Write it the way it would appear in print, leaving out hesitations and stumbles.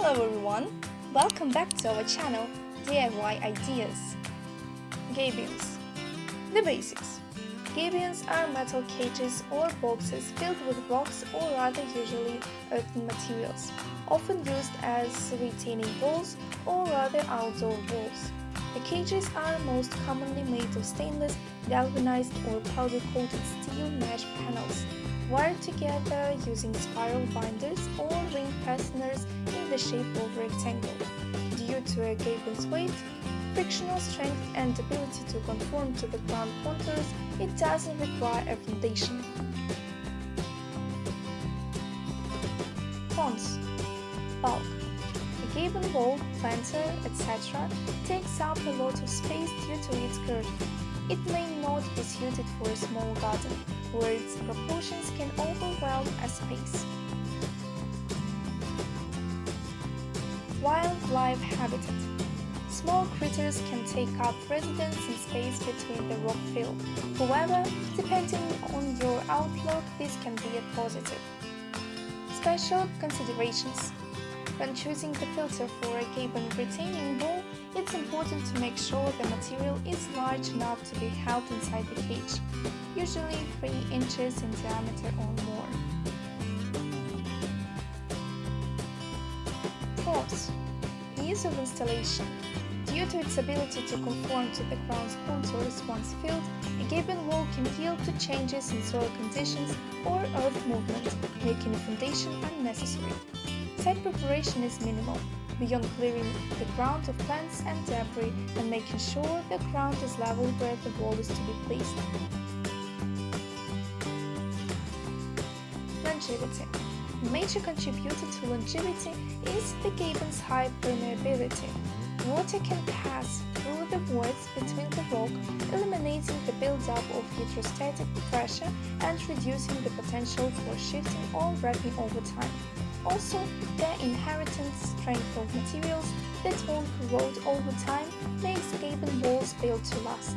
Hello everyone! Welcome back to our channel, DIY Ideas. Gabions. The basics. Gabions are metal cages or boxes filled with rocks or other usually earthen materials, often used as retaining walls or other outdoor walls. The cages are most commonly made of stainless, galvanized or powder-coated steel mesh panels, wired together using spiral binders or ring fasteners in the shape of a rectangle. Due to a Gabion's weight, frictional strength and ability to conform to the ground contours, it doesn't require a foundation. Cons. Bulk. The Gabion wall, planter, etc. takes up a lot of space due to its girth. It may not be suited for a small garden, where its proportions can overwhelm a space. Wildlife habitat. Small critters can take up residence in space between the rock fill. However, depending on your outlook, this can be a positive. Special considerations. When choosing the filter for a Gabion retaining wall, it's important to make sure the material is large enough to be held inside the cage, usually 3 inches in diameter or more. Pros. Ease of installation. Due to its ability to conform to the ground's contours once filled, a Gabion wall can yield to changes in soil conditions or earth movement, making a foundation unnecessary. Site preparation is minimal, beyond clearing the ground of plants and debris and making sure the ground is level where the wall is to be placed. Longevity. A major contributor to longevity is the Gabion's high permeability. Water can pass through the voids between the rock, eliminating the build-up of hydrostatic pressure and reducing the potential for shifting or wrapping over time. Also, the inherent strength of materials that won't corrode over time makes Gabion walls built to last.